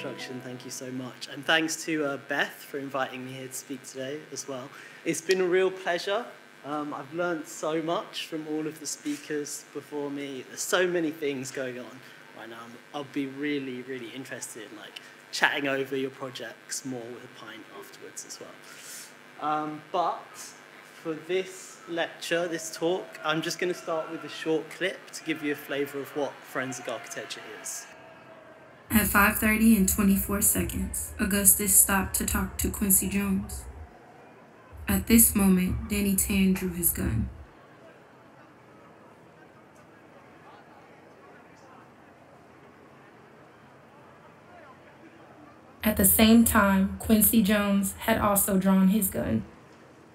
introduction. Thank you so much. And thanks to Beth for inviting me here to speak today as well. It's been a real pleasure. I've learned so much from all of the speakers before me. There's so many things going on right now. I'll be really, really interested in chatting over your projects more with a pint afterwards as well. But for this lecture, this talk, I'm just going to start with a short clip to give you a flavour of what forensic architecture is. At 5:30 and 24 seconds, Augustus stopped to talk to Quincy Jones. At this moment, Danny Tan drew his gun. At the same time, Quincy Jones had also drawn his gun.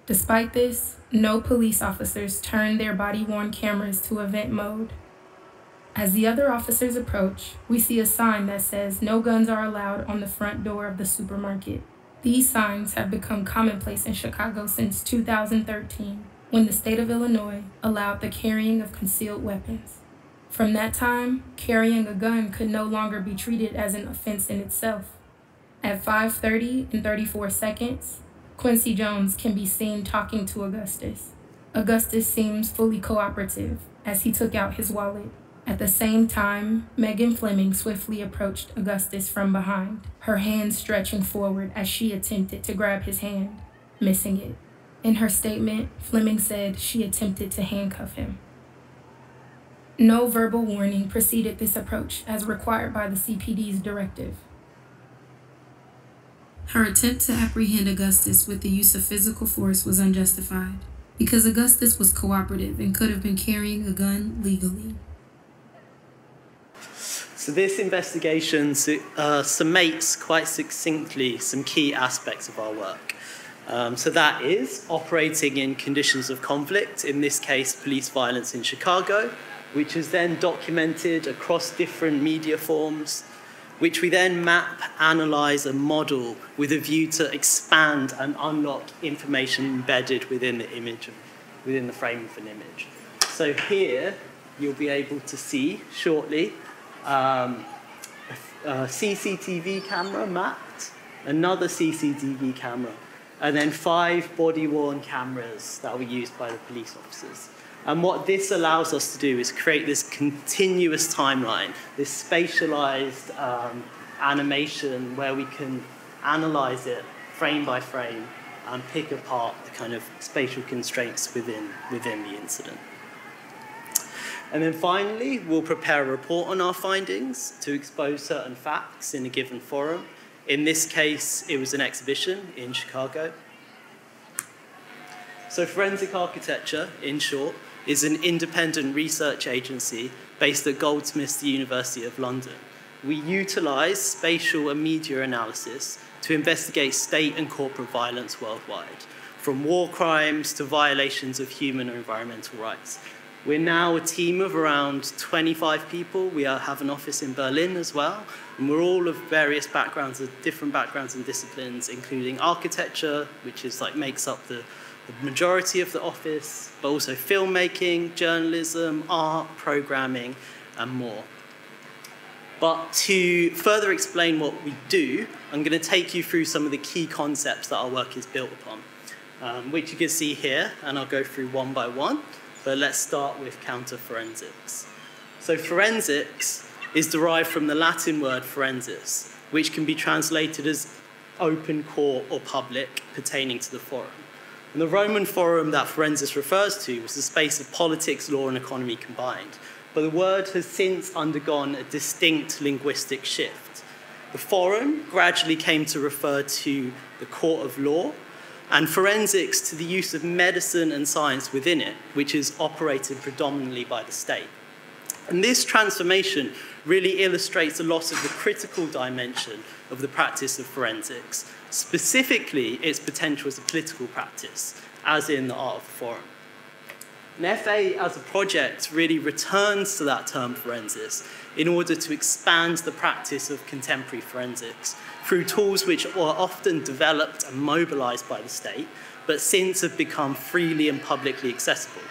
Despite this, no police officers turned their body-worn cameras to event mode. As the other officers approach, we see a sign that says no guns are allowed on the front door of the supermarket. These signs have become commonplace in Chicago since 2013, when the state of Illinois allowed the carrying of concealed weapons. From that time, carrying a gun could no longer be treated as an offense in itself. At 5:30 and 34 seconds, Quincy Jones can be seen talking to Augustus. Augustus seems fully cooperative as he took out his wallet. At the same time, Megan Fleming swiftly approached Augustus from behind, her hand stretching forward as she attempted to grab his hand, missing it. In her statement, Fleming said she attempted to handcuff him. No verbal warning preceded this approach as required by the CPD's directive. Her attempt to apprehend Augustus with the use of physical force was unjustified, because Augustus was cooperative and could have been carrying a gun legally. So this investigation summates quite succinctly some key aspects of our work. So that is operating in conditions of conflict, in this case police violence in Chicago, which is then documented across different media forms, which we then map, analyse and model with a view to expand and unlock information embedded within the image, within the frame of an image. So here you'll be able to see shortly a CCTV camera mapped, another CCTV camera, and then 5 body-worn cameras that were used by the police officers. And what this allows us to do is create this continuous timeline, this spatialized animation where we can analyze it frame by frame and pick apart the kind of spatial constraints within the incident. And then finally, we'll prepare a report on our findings to expose certain facts in a given forum. In this case, it was an exhibition in Chicago. So Forensic Architecture, in short, is an independent research agency based at Goldsmiths, the University of London. We utilize spatial and media analysis to investigate state and corporate violence worldwide, from war crimes to violations of human and environmental rights. We're now a team of around 25 people. We have an office in Berlin as well, and we're all of various backgrounds, different backgrounds and disciplines, including architecture, which is makes up the majority of the office, but also filmmaking, journalism, art, programming, and more. But to further explain what we do, I'm going to take you through some of the key concepts that our work is built upon, which you can see here, and I'll go through one by one. But let's start with counter-forensics. So forensics is derived from the Latin word forensis, which can be translated as open court or public, pertaining to the forum. And the Roman forum that forensis refers to was the space of politics, law, and economy combined. But the word has since undergone a distinct linguistic shift. The forum gradually came to refer to the court of law, and forensics to the use of medicine and science within it, which is operated predominantly by the state. And this transformation really illustrates a loss of the critical dimension of the practice of forensics, specifically its potential as a political practice, as in the art of the forum. And FA as a project really returns to that term forensics in order to expand the practice of contemporary forensics through tools which were often developed and mobilized by the state, but since have become freely and publicly accessible.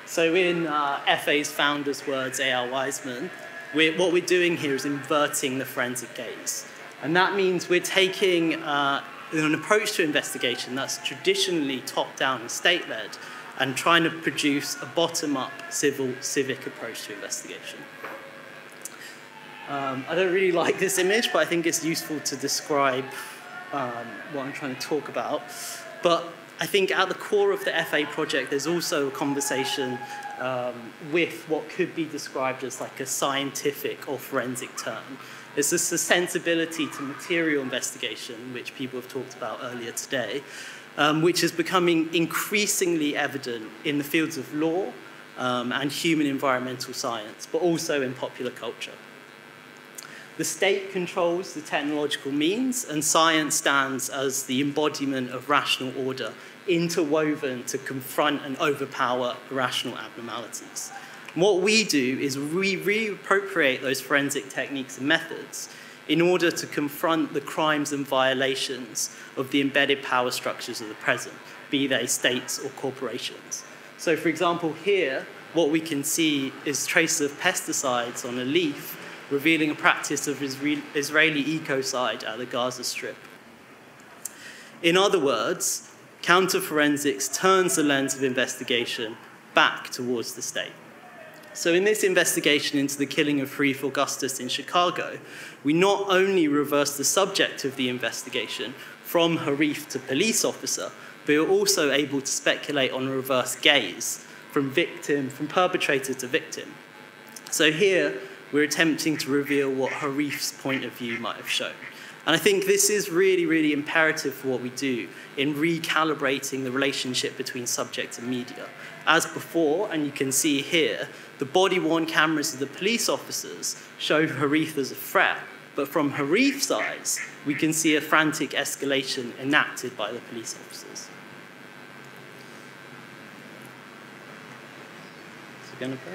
So in FA's founder's words, A.R. Wiseman, what we're doing here is inverting the forensic gaze. And that means we're taking an approach to investigation that's traditionally top-down and state-led and trying to produce a bottom-up civic approach to investigation. I don't really like this image, but I think it's useful to describe what I'm trying to talk about. But I think at the core of the FA project, there's also a conversation with what could be described as like a scientific or forensic term. It's just a sensibility to material investigation, which people have talked about earlier today, which is becoming increasingly evident in the fields of law and human environmental science, but also in popular culture. The state controls the technological means, and science stands as the embodiment of rational order, interwoven to confront and overpower irrational abnormalities. And what we do is we reappropriate those forensic techniques and methods in order to confront the crimes and violations of the embedded power structures of the present, be they states or corporations. So, for example, here, what we can see is traces of pesticides on a leaf, revealing a practice of Israeli ecocide at the Gaza Strip. In other words, counter-forensics turns the lens of investigation back towards the state. So in this investigation into the killing of Sharif Augustus in Chicago, we not only reverse the subject of the investigation from Sharif to police officer, but we're also able to speculate on a reverse gaze from perpetrator to victim. So here, we're attempting to reveal what Sharif's point of view might have shown. And I think this is really, really imperative for what we do in recalibrating the relationship between subject and media. As before, and you can see here, the body-worn cameras of the police officers show Sharif as a threat, but from Sharif's eyes, we can see a frantic escalation enacted by the police officers. Is it going to play?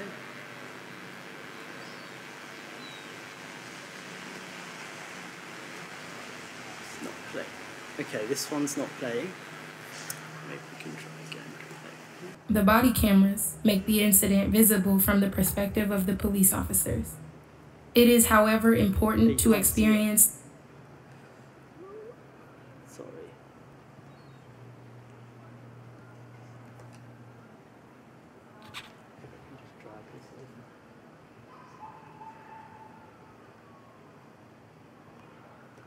Okay, this one's not playing. Maybe we can try again. The body cameras make the incident visible from the perspective of the police officers. It is, however, important to experience... Sorry.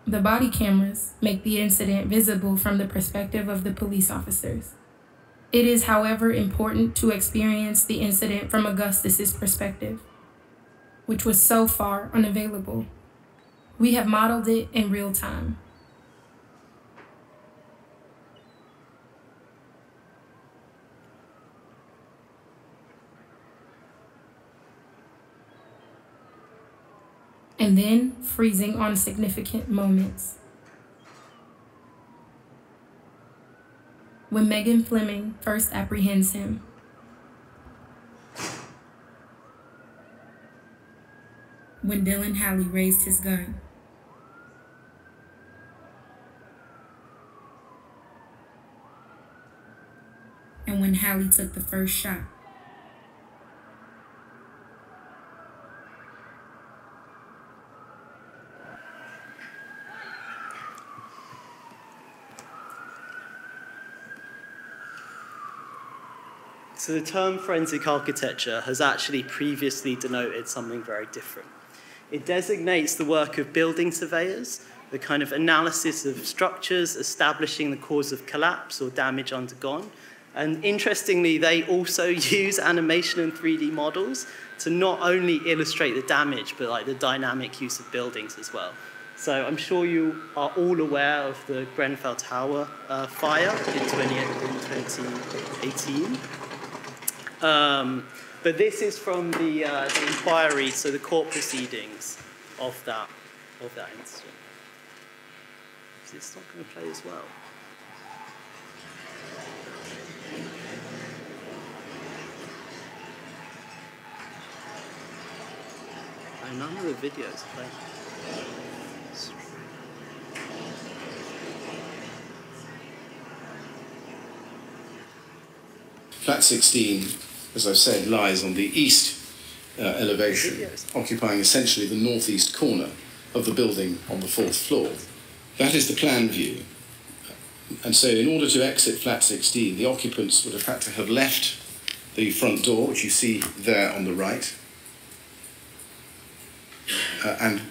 The body cameras make the incident visible from the perspective of the police officers. It is, however, important to experience the incident from Augustus's perspective, which was so far unavailable. We have modeled it in real time. And then freezing on significant moments. When Megan Fleming first apprehends him. When Dylan Halley raised his gun. And when Halley took the first shot. So the term forensic architecture has actually previously denoted something very different. It designates the work of building surveyors, the kind of analysis of structures, establishing the cause of collapse or damage undergone. And interestingly, they also use animation and 3D models to not only illustrate the damage, but like the dynamic use of buildings as well. So I'm sure you are all aware of the Grenfell Tower fire in 2018. But this is from the inquiry, so the court proceedings of that incident. It's not going to play as well. And none of the videos are playing. Flat 16, as I've said, lies on the east elevation, occupying essentially the northeast corner of the building on the 4th floor. That is the plan view. And so in order to exit flat 16, the occupants would have had to have left the front door, which you see there on the right, and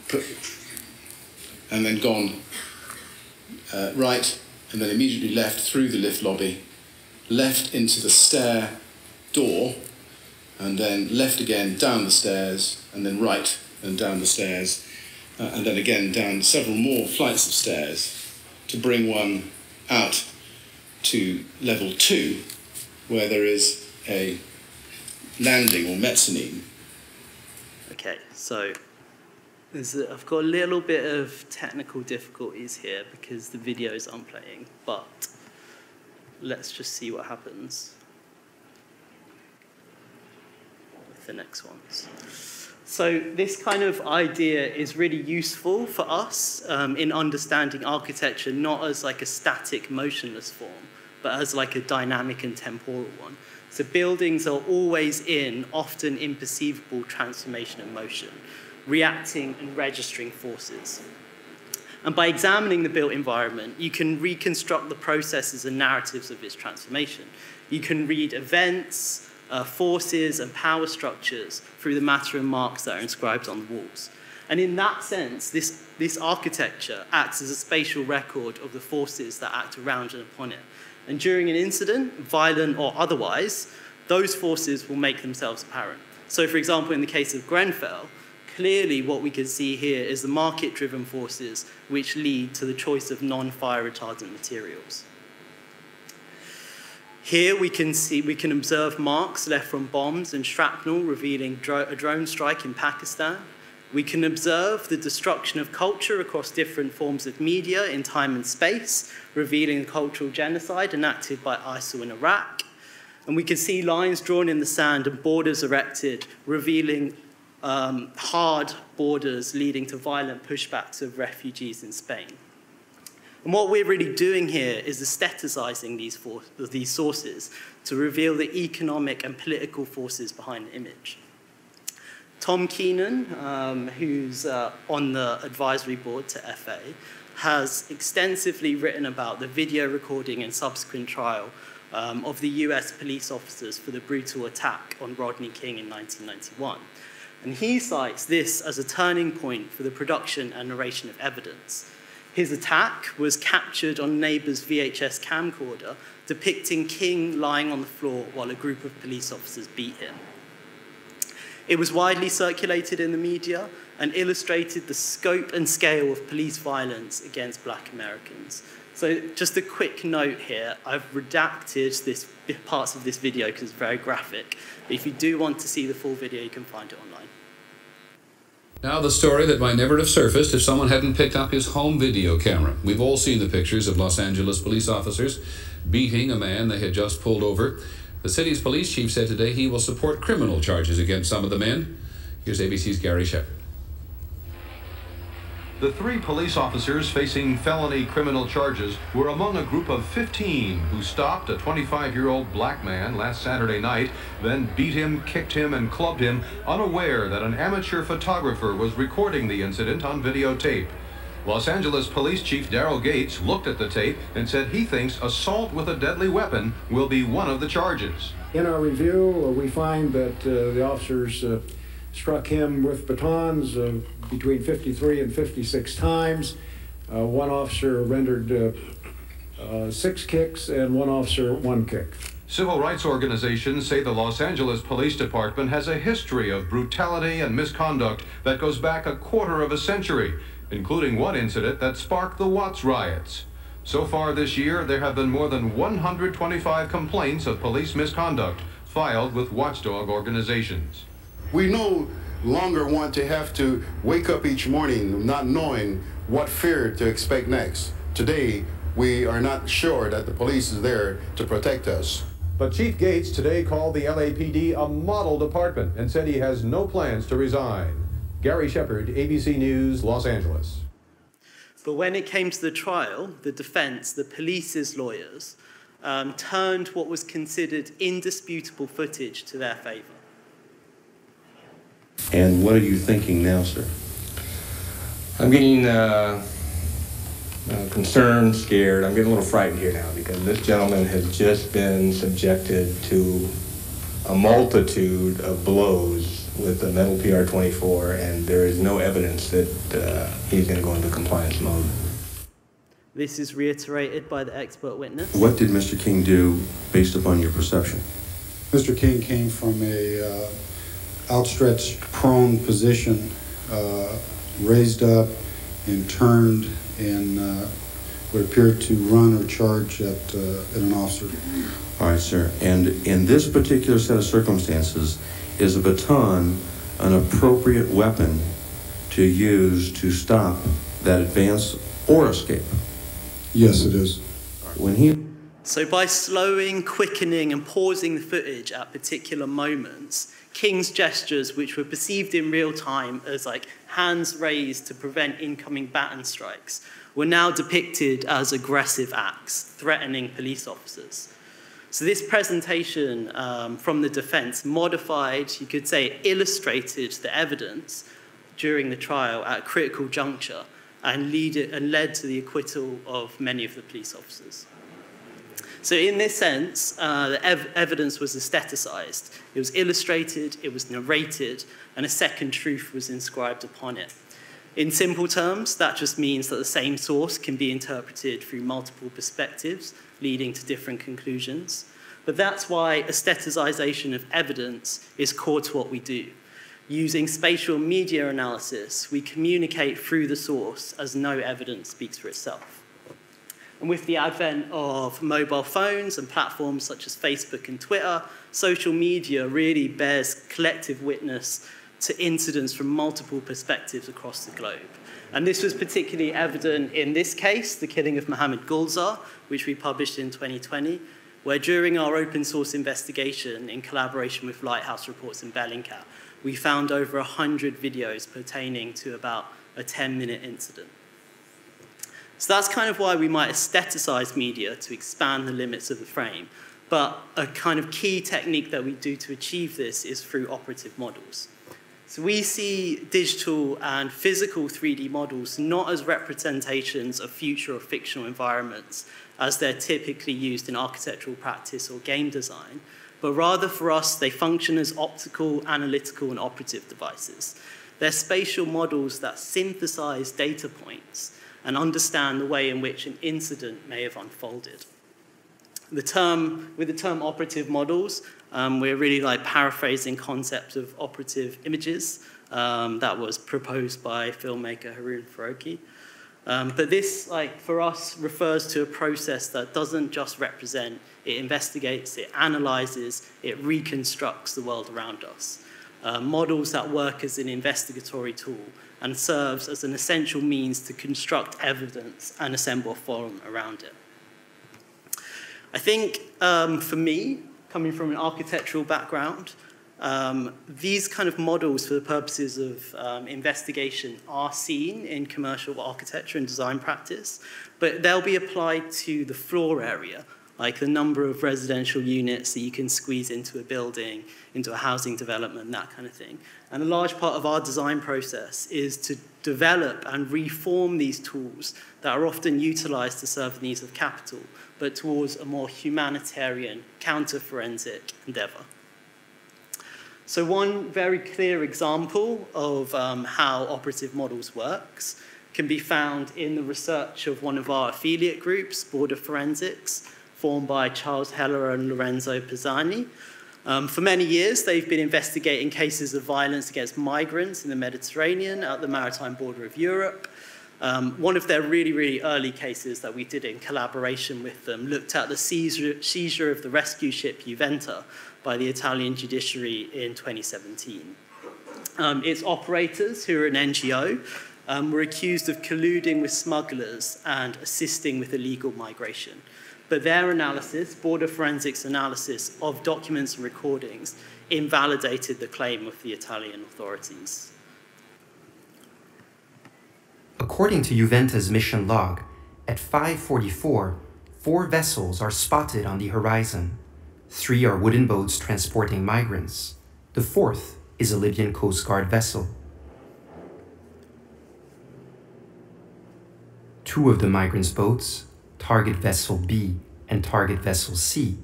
then gone right, and then immediately left through the lift lobby, left into the stair door, and then left again down the stairs, and then right and down the stairs, and then again down several more flights of stairs to bring one out to level 2, where there is a landing or mezzanine. Okay, so I've got a little bit of technical difficulties here because the videos aren't playing, but let's just see what happens with the next ones. So this kind of idea is really useful for us in understanding architecture, not as like a static, motionless form, but as like a dynamic and temporal one. So buildings are always in often imperceivable transformation and motion, reacting and registering forces. And by examining the built environment, you can reconstruct the processes and narratives of its transformation. You can read events, forces and power structures through the matter and marks that are inscribed on the walls. And in that sense, this architecture acts as a spatial record of the forces that act around and upon it. And during an incident, violent or otherwise, those forces will make themselves apparent. So for example, in the case of Grenfell, clearly what we can see here is the market-driven forces which lead to the choice of non-fire retardant materials. Here we can observe marks left from bombs and shrapnel revealing a drone strike in Pakistan. We can observe the destruction of culture across different forms of media in time and space, revealing cultural genocide enacted by ISIL in Iraq. And we can see lines drawn in the sand and borders erected, revealing hard borders leading to violent pushbacks of refugees in Spain. And what we're really doing here is aestheticizing these sources to reveal the economic and political forces behind the image. Tom Keenan, who's on the advisory board to FA, has extensively written about the video recording and subsequent trial of the US police officers for the brutal attack on Rodney King in 1991. And he cites this as a turning point for the production and narration of evidence. His attack was captured on a neighbor's VHS camcorder, depicting King lying on the floor while a group of police officers beat him. It was widely circulated in the media and illustrated the scope and scale of police violence against black Americans. So just a quick note here, I've redacted parts of this video because it's very graphic. But if you do want to see the full video, you can find it online. Now the story that might never have surfaced if someone hadn't picked up his home video camera. We've all seen the pictures of Los Angeles police officers beating a man they had just pulled over. The city's police chief said today he will support criminal charges against some of the men. Here's ABC's Gary Shepard. The 3 police officers facing felony criminal charges were among a group of 15 who stopped a 25-year-old black man last Saturday night, then beat him, kicked him, and clubbed him, unaware that an amateur photographer was recording the incident on videotape. Los Angeles Police Chief Daryl Gates looked at the tape and said he thinks assault with a deadly weapon will be one of the charges. In our review, we find that the officers struck him with batons between 53 and 56 times. One officer rendered 6 kicks and one officer 1 kick. Civil rights organizations say the Los Angeles Police Department has a history of brutality and misconduct that goes back a quarter of a century, including one incident that sparked the Watts riots. So far this year, there have been more than 125 complaints of police misconduct filed with watchdog organizations. We no longer want to have to wake up each morning not knowing what fear to expect next. Today, we are not sure that the police is there to protect us. But Chief Gates today called the LAPD a model department and said he has no plans to resign. Gary Shepard, ABC News, Los Angeles. But when it came to the trial, the defense, the police's lawyers, turned what was considered indisputable footage to their favor. And what are you thinking now, sir? I'm getting concerned, scared. I'm getting a little frightened here now because this gentleman has just been subjected to a multitude of blows with the metal PR-24, and there is no evidence that he's going to go into compliance mode. This is reiterated by the expert witness. What did Mr. King do based upon your perception? Mr. King came from a outstretched prone position, raised up and turned and what appeared to run or charge at an officer. All right, sir. And in this particular set of circumstances, is a baton an appropriate weapon to use to stop that advance or escape? Yes, it is. When he... So by slowing, quickening, and pausing the footage at particular moments, King's gestures, which were perceived in real time as like hands raised to prevent incoming baton strikes, were now depicted as aggressive acts, threatening police officers. So this presentation from the defense modified, you could say, illustrated the evidence during the trial at a critical juncture and led to the acquittal of many of the police officers. So in this sense, the evidence was aestheticized. It was illustrated, it was narrated, and a second truth was inscribed upon it. In simple terms, that just means that the same source can be interpreted through multiple perspectives, leading to different conclusions. But that's why aestheticization of evidence is core to what we do. Using spatial media analysis, we communicate through the source as no evidence speaks for itself. And with the advent of mobile phones and platforms such as Facebook and Twitter, social media really bears collective witness to incidents from multiple perspectives across the globe. And this was particularly evident in this case, the killing of Mohammed Gulzar, which we published in 2020, where during our open source investigation in collaboration with Lighthouse Reports and Bellingcat, we found over 100 videos pertaining to about a 10-minute incident. So that's kind of why we might aestheticize media to expand the limits of the frame. But a kind of key technique that we do to achieve this is through operative models. So we see digital and physical 3D models not as representations of future or fictional environments as they're typically used in architectural practice or game design, but rather for us, they function as optical, analytical, and operative devices. They're spatial models that synthesize data points and understand the way in which an incident may have unfolded. With the term operative models, we're really like paraphrasing concept of operative images that was proposed by filmmaker Haroon Farouki. But this, like, for us, refers to a process that doesn't just represent, it investigates, it analyzes, it reconstructs the world around us. Models that work as an investigatory tool and serves as an essential means to construct evidence and assemble a forum around it. I think for me, coming from an architectural background, these kind of models for the purposes of investigation are seen in commercial architecture and design practice, but they'll be applied to the floor area, like the number of residential units that you can squeeze into a building, into a housing development, that kind of thing. And a large part of our design process is to develop and reform these tools that are often utilized to serve the needs of capital, but towards a more humanitarian, counter-forensic endeavor. So one very clear example of how operative models works can be found in the research of one of our affiliate groups, Border Forensics, formed by Charles Heller and Lorenzo Pisani. For many years, they've been investigating cases of violence against migrants in the Mediterranean at the maritime border of Europe. One of their really, really early cases that we did in collaboration with them looked at the seizure of the rescue ship Juventa by the Italian judiciary in 2017. Its operators, who are an NGO, were accused of colluding with smugglers and assisting with illegal migration. But their analysis, Border Forensics analysis of documents and recordings, invalidated the claim of the Italian authorities. According to Juventa's mission log, at 5:44, 4 vessels are spotted on the horizon. 3 are wooden boats transporting migrants. The 4th is a Libyan Coast Guard vessel. Two of the migrants' boats, target vessel B and target vessel C,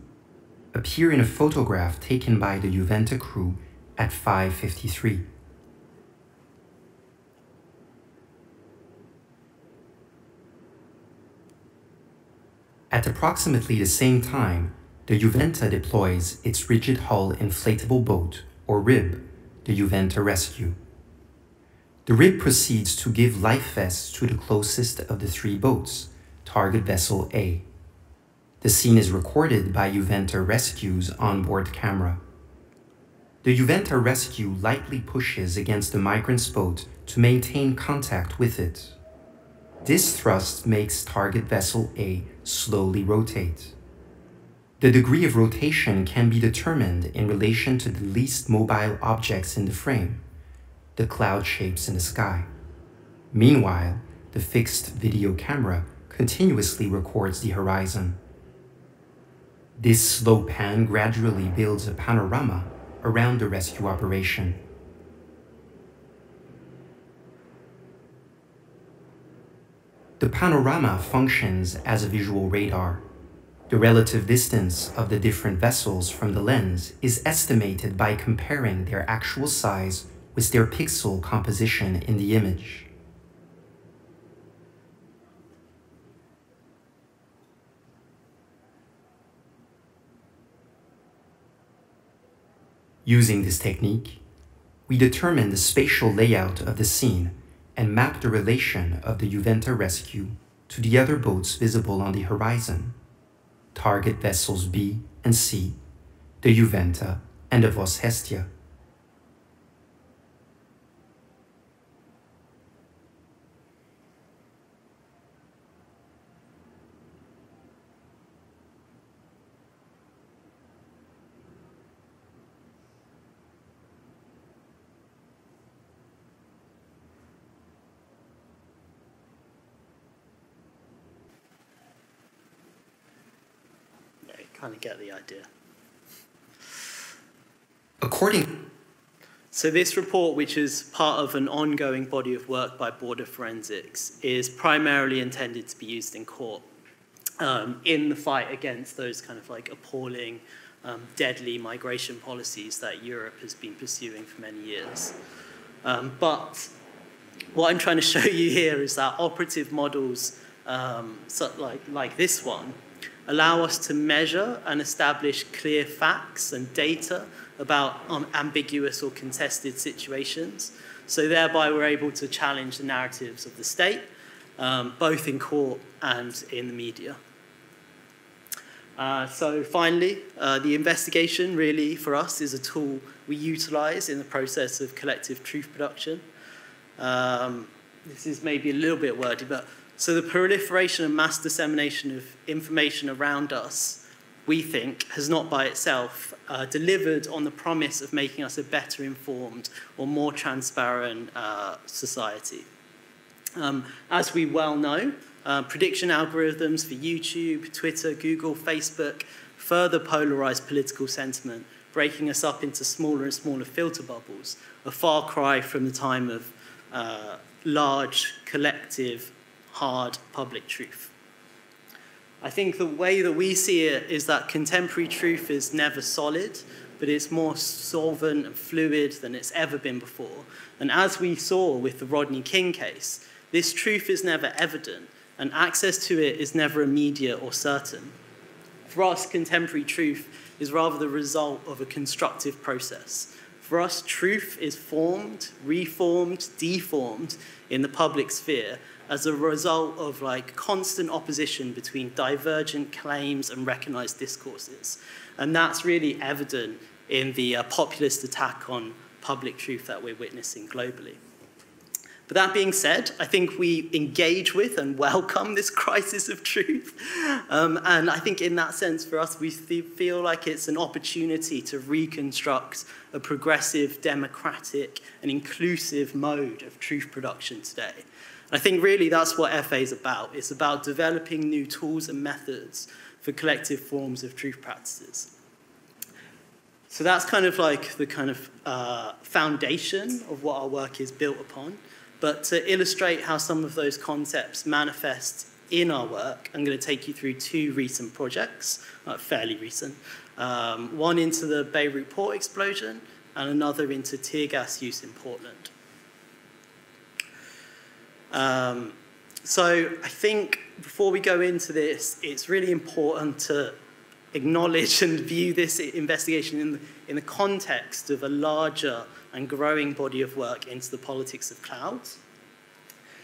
appear in a photograph taken by the Juventa crew at 5:53. At approximately the same time, the Juventa deploys its rigid hull inflatable boat, or RIB, the Juventa Rescue. The RIB proceeds to give life vests to the closest of the three boats, target vessel A. The scene is recorded by Juventa Rescue's onboard camera. The Juventa Rescue lightly pushes against the migrant's boat to maintain contact with it. This thrust makes target vessel A slowly rotate. The degree of rotation can be determined in relation to the least mobile objects in the frame, the cloud shapes in the sky. Meanwhile, the fixed video camera continuously records the horizon. This slow pan gradually builds a panorama around the rescue operation. The panorama functions as a visual radar. The relative distance of the different vessels from the lens is estimated by comparing their actual size with their pixel composition in the image. Using this technique, we determine the spatial layout of the scene and map the relation of the Juventa Rescue to the other boats visible on the horizon, target vessels B and C, the Juventa and the Vos Hestia. Kind of get the idea. So this report, which is part of an ongoing body of work by Border Forensics, is primarily intended to be used in court in the fight against those kind of like appalling, deadly migration policies that Europe has been pursuing for many years. But what I'm trying to show you here is that operative models like this one allow us to measure and establish clear facts and data about ambiguous or contested situations. So thereby we're able to challenge the narratives of the state, both in court and in the media. So finally, the investigation really for us is a tool we utilize in the process of collective truth production. This is maybe a little bit wordy, but so the proliferation and mass dissemination of information around us, we think, has not by itself delivered on the promise of making us a better informed or more transparent society. As we well know, prediction algorithms for YouTube, Twitter, Google, Facebook further polarize political sentiment, breaking us up into smaller and smaller filter bubbles, a far cry from the time of large, collective, hard public truth. I think the way that we see it is that contemporary truth is never solid, but it's more solvent and fluid than it's ever been before. And as we saw with the Rodney King case, this truth is never evident, and access to it is never immediate or certain. For us, contemporary truth is rather the result of a constructive process. For us, truth is formed, reformed, deformed in the public sphere as a result of like constant opposition between divergent claims and recognized discourses. And that's really evident in the populist attack on public truth that we're witnessing globally. But that being said, I think we engage with and welcome this crisis of truth. And I think in that sense, for us, we feel like it's an opportunity to reconstruct a progressive, democratic, and inclusive mode of truth production today. And I think really that's what FA is about. It's about developing new tools and methods for collective forms of truth practices. So that's kind of like the kind of foundation of what our work is built upon. But to illustrate how some of those concepts manifest in our work, I'm going to take you through two recent projects, fairly recent. One into the Beirut port explosion and another into tear gas use in Portland. So I think before we go into this, it's really important to acknowledge and view this investigation in the context of a larger and growing body of work into the politics of clouds.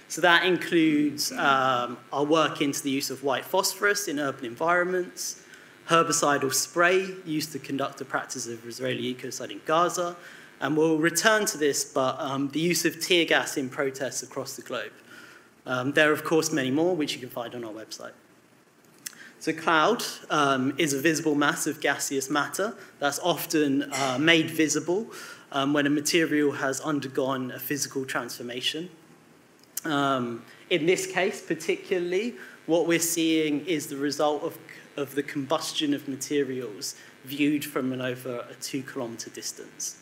So that includes our work into the use of white phosphorus in urban environments, herbicidal spray used to conduct the practice of Israeli ecocide in Gaza, and we'll return to this, but the use of tear gas in protests across the globe. There are, of course, many more, which you can find on our website. So cloud is a visible mass of gaseous matter that's often made visible when a material has undergone a physical transformation. In this case, particularly, what we're seeing is the result of the combustion of materials viewed from over a 2-kilometer distance.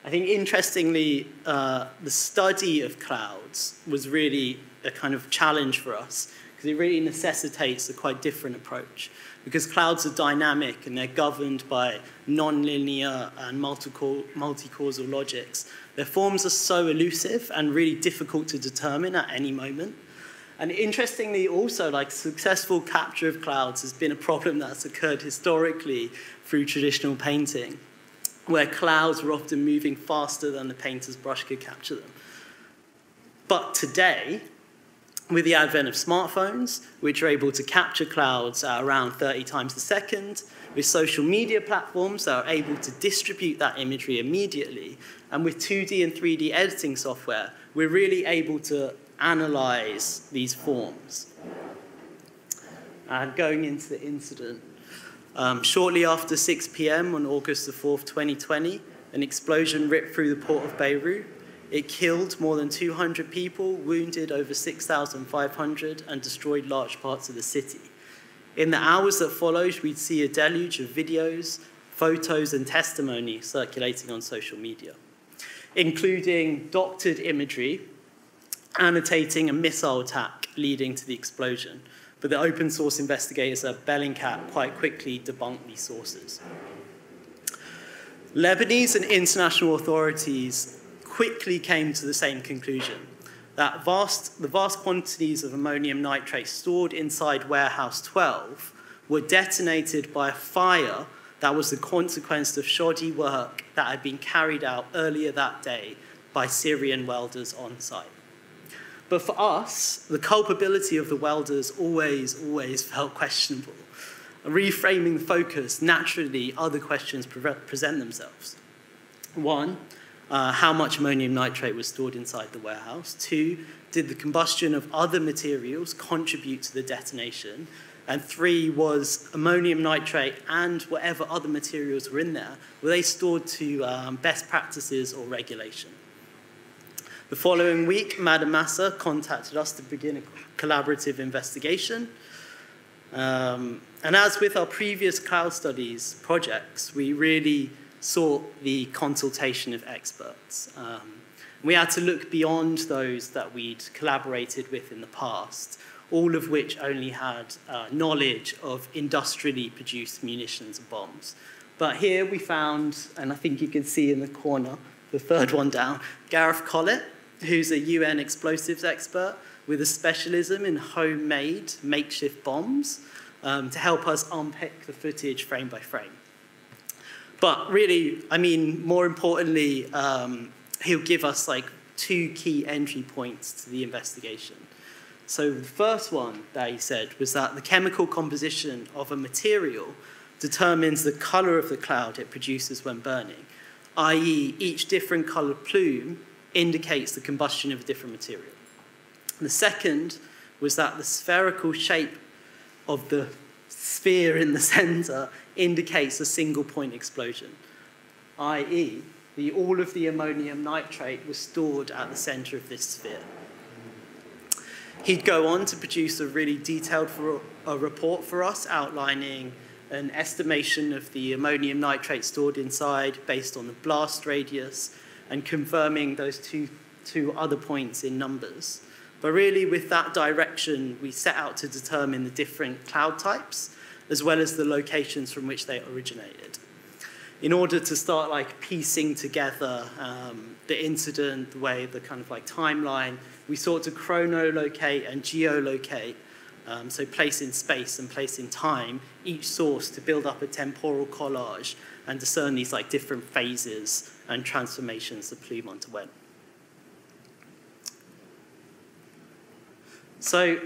I think, interestingly, the study of clouds was really a kind of challenge for us, because it really necessitates a quite different approach, because clouds are dynamic and they're governed by non-linear and multi-causal logics. Their forms are so elusive and really difficult to determine at any moment. And interestingly, also, like, successful capture of clouds has been a problem that's occurred historically through traditional painting, where clouds were often moving faster than the painter's brush could capture them. But today, with the advent of smartphones, which are able to capture clouds at around 30 times a second, with social media platforms that are able to distribute that imagery immediately, and with 2D and 3D editing software, we're really able to analyze these forms. And going into the incident, shortly after 6 p.m. on August the 4th, 2020, an explosion ripped through the port of Beirut. It killed more than 200 people, wounded over 6,500, and destroyed large parts of the city. In the hours that followed, we'd see a deluge of videos, photos, and testimony circulating on social media, including doctored imagery annotating a missile attack leading to the explosion. But the open source investigators at Bellingcat quite quickly debunked these sources. Lebanese and international authorities quickly came to the same conclusion, that the vast quantities of ammonium nitrate stored inside Warehouse 12 were detonated by a fire that was the consequence of shoddy work that had been carried out earlier that day by Syrian welders on site. But for us, the culpability of the welders always felt questionable. Reframing the focus, naturally, other questions present themselves. One, how much ammonium nitrate was stored inside the warehouse? Two, did the combustion of other materials contribute to the detonation? And three, was ammonium nitrate and whatever other materials were in there, were they stored to best practices or regulation? The following week, Madam Massa contacted us to begin a collaborative investigation. And as with our previous cloud studies projects, we really sought the consultation of experts. We had to look beyond those that we'd collaborated with in the past, all of which only had knowledge of industrially produced munitions and bombs. But here we found, and I think you can see in the corner, the third one down, Gareth Collett, who's a UN explosives expert with a specialism in homemade makeshift bombs, to help us unpick the footage frame by frame. But really, I mean, more importantly, he'll give us like 2 key entry points to the investigation. So the first one that he said was that the chemical composition of a material determines the color of the cloud it produces when burning, i.e. each different colored plume indicates the combustion of a different material. The second was that the spherical shape of the sphere in the center indicates a single point explosion, i.e. all of the ammonium nitrate was stored at the center of this sphere. He'd go on to produce a really detailed report for us outlining an estimation of the ammonium nitrate stored inside based on the blast radius and confirming those two to other points in numbers. But really, with that direction, we set out to determine the different cloud types, as well as the locations from which they originated, in order to start like piecing together the incident, the way, the kind of like timeline. We sought to chronolocate and geolocate, so place in space and place in time, each source to build up a temporal collage and discern these like different phases and transformations the plume underwent. So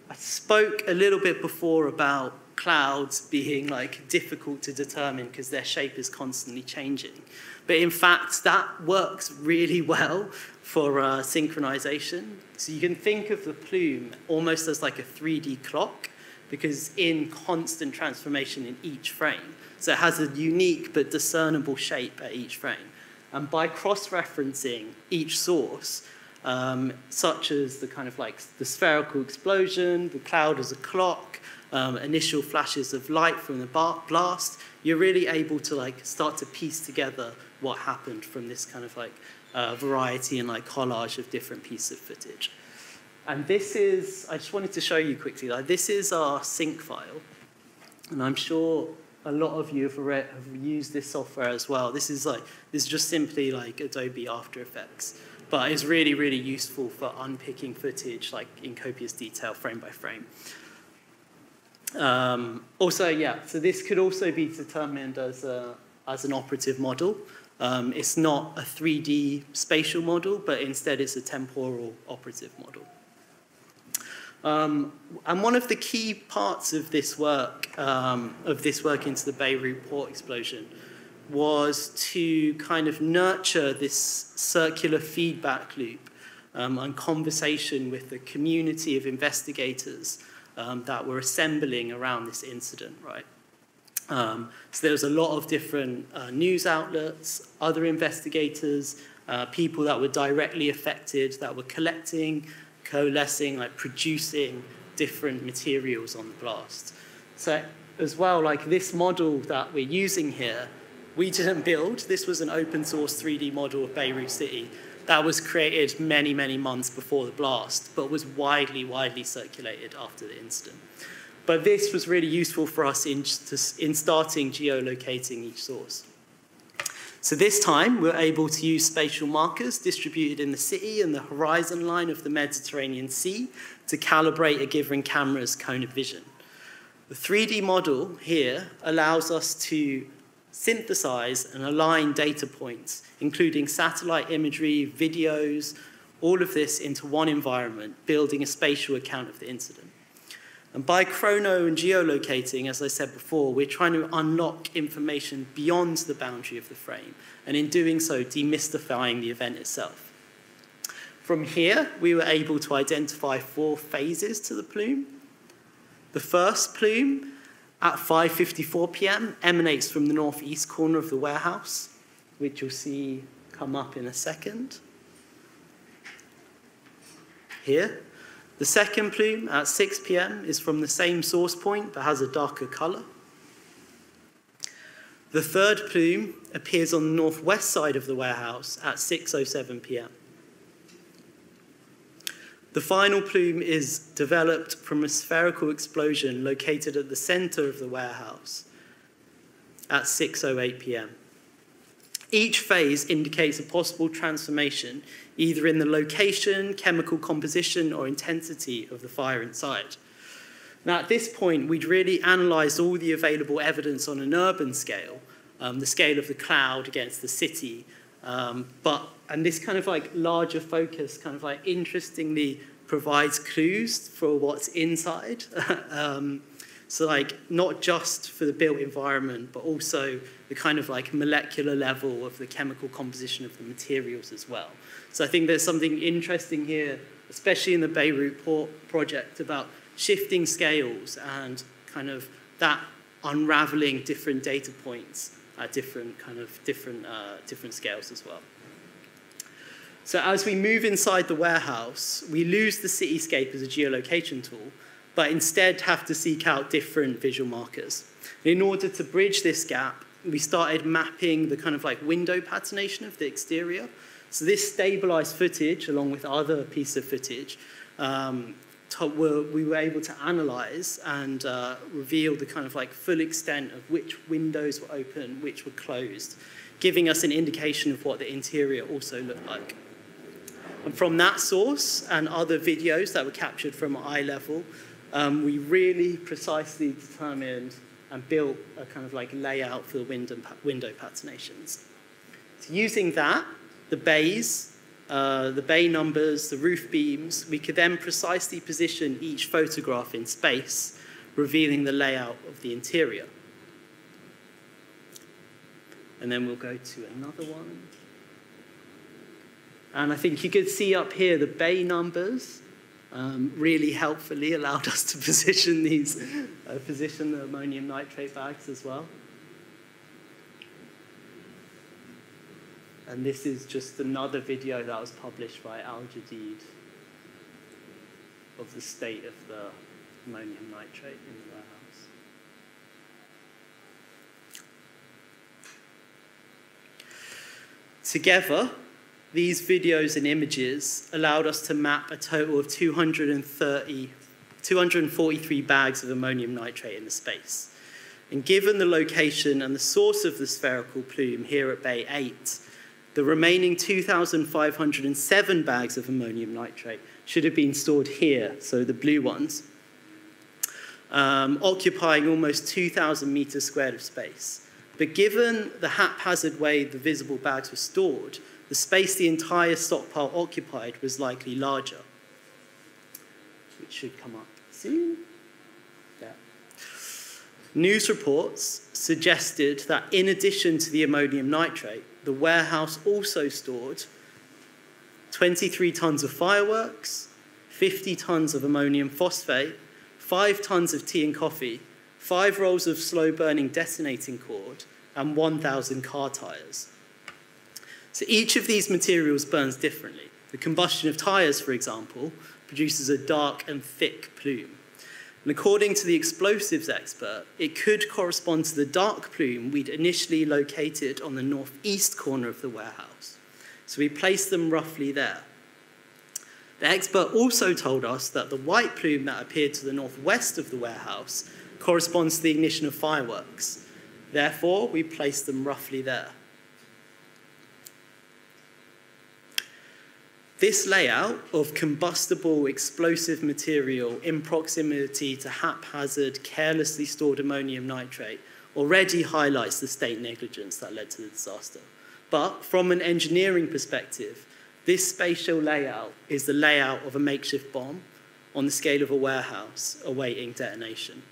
I spoke a little bit before about clouds being like difficult to determine because their shape is constantly changing. But in fact, that works really well for synchronization. So you can think of the plume almost as like a 3D clock, because in constant transformation in each frame. So it has a unique but discernible shape at each frame. And by cross-referencing each source, such as the kind of like the spherical explosion, the cloud as a clock, initial flashes of light from the blast, you're really able to like start to piece together what happened from this kind of like variety and like collage of different pieces of footage. And this is, I just wanted to show you quickly, like this is our sync file. And I'm sure a lot of you have used this software as well. This is just simply like Adobe After Effects. But it's really, really useful for unpicking footage like in copious detail, frame by frame. Also, yeah, so this could also be determined as an operative model. It's not a 3D spatial model, but instead it's a temporal operative model. And one of the key parts of this work into the Beirut port explosion was to kind of nurture this circular feedback loop and conversation with the community of investigators that were assembling around this incident, right? So there was a lot of different news outlets, other investigators, people that were directly affected, that were collecting, coalescing, like producing different materials on the blast. So as well, like this model that we're using here, we didn't build. This was an open source 3D model of Beirut City that was created many, many months before the blast, but was widely, widely circulated after the incident. But this was really useful for us in starting geolocating each source. So this time, we're able to use spatial markers distributed in the city and the horizon line of the Mediterranean Sea to calibrate a given camera's cone of vision. The 3D model here allows us to synthesize and align data points, including satellite imagery, videos, all of this into one environment, building a spatial account of the incident. And by chrono and geolocating, as I said before, we're trying to unlock information beyond the boundary of the frame, and in doing so, demystifying the event itself. From here, we were able to identify 4 phases to the plume. The first plume, at 5:54 p.m., emanates from the northeast corner of the warehouse, which you'll see come up in a second. Here. The second plume at 6 p.m. is from the same source point, but has a darker color. The third plume appears on the northwest side of the warehouse at 6:07 p.m. The final plume is developed from a spherical explosion located at the center of the warehouse at 6:08 p.m. Each phase indicates a possible transformation, either in the location, chemical composition, or intensity of the fire inside. Now, at this point, we'd really analyzed all the available evidence on an urban scale, the scale of the cloud against the city, and this kind of like larger focus kind of like interestingly provides clues for what's inside. So like not just for the built environment, but also the kind of like molecular level of the chemical composition of the materials as well. So I think there's something interesting here, especially in the Beirut port project, about shifting scales and kind of that unraveling different data points at different scales as well. So as we move inside the warehouse, we lose the cityscape as a geolocation tool, but instead have to seek out different visual markers. In order to bridge this gap, we started mapping the kind of like window patternation of the exterior. So this stabilized footage, along with other pieces of footage, we were able to analyze and reveal the kind of like full extent of which windows were open, which were closed, giving us an indication of what the interior also looked like. And from that source and other videos that were captured from eye level, we really precisely determined and built a kind of like layout for the window patinations. So using that, the bays, the bay numbers, the roof beams, we could then precisely position each photograph in space, revealing the layout of the interior. And then we'll go to another one. And I think you could see up here the bay numbers really helpfully allowed us to position these, position the ammonium nitrate bags as well. And this is just another video that was published by Al Jadid of the state of the ammonium nitrate in the warehouse. Together, these videos and images allowed us to map a total of 243 bags of ammonium nitrate in the space. And given the location and the source of the spherical plume here at Bay 8, the remaining 2,507 bags of ammonium nitrate should have been stored here, so the blue ones, occupying almost 2,000 meters squared of space. But given the haphazard way the visible bags were stored, the space the entire stockpile occupied was likely larger, which should come up soon. Yeah. News reports suggested that in addition to the ammonium nitrate, the warehouse also stored 23 tons of fireworks, 50 tons of ammonium phosphate, 5 tons of tea and coffee, 5 rolls of slow-burning detonating cord, and 1,000 car tires. So each of these materials burns differently. The combustion of tires, for example, produces a dark and thick plume. And according to the explosives expert, it could correspond to the dark plume we'd initially located on the northeast corner of the warehouse. So we placed them roughly there. The expert also told us that the white plume that appeared to the northwest of the warehouse corresponds to the ignition of fireworks. Therefore, we placed them roughly there. This layout of combustible explosive material in proximity to haphazard, carelessly stored ammonium nitrate already highlights the state negligence that led to the disaster. But from an engineering perspective, this spatial layout is the layout of a makeshift bomb on the scale of a warehouse awaiting detonation.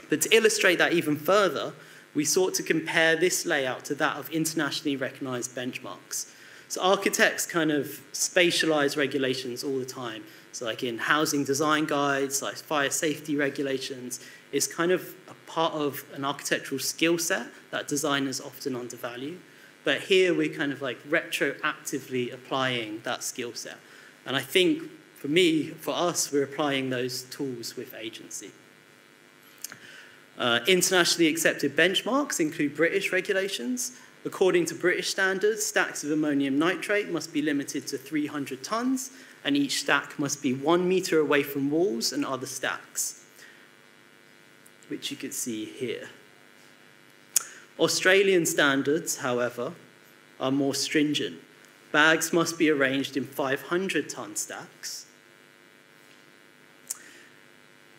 But to illustrate that even further, we sought to compare this layout to that of internationally recognized benchmarks. So architects kind of spatialize regulations all the time. So like in housing design guides, like fire safety regulations, is kind of a part of an architectural skill set that designers often undervalue. But here we're kind of like retroactively applying that skill set. And I think for me, for us, we're applying those tools with agency. Internationally accepted benchmarks include British regulations. According to British standards, stacks of ammonium nitrate must be limited to 300 tons, and each stack must be 1 meter away from walls and other stacks, which you can see here. Australian standards, however, are more stringent. Bags must be arranged in 500-ton stacks,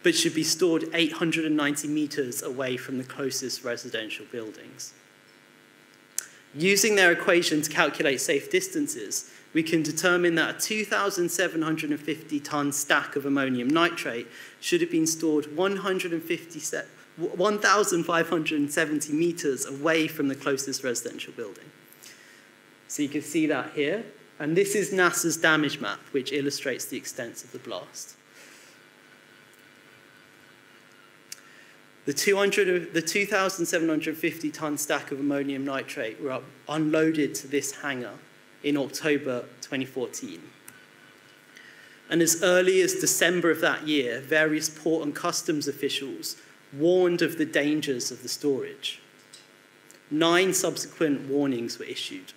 but should be stored 890 meters away from the closest residential buildings. Using their equation to calculate safe distances, we can determine that a 2,750-ton stack of ammonium nitrate should have been stored 1,570 meters away from the closest residential building. So you can see that here. And this is NASA's damage map, which illustrates the extent of the blast. The 2,750-ton stack of ammonium nitrate were unloaded to this hangar in October 2014. And as early as December of that year, various port and customs officials warned of the dangers of the storage. 9 subsequent warnings were issued.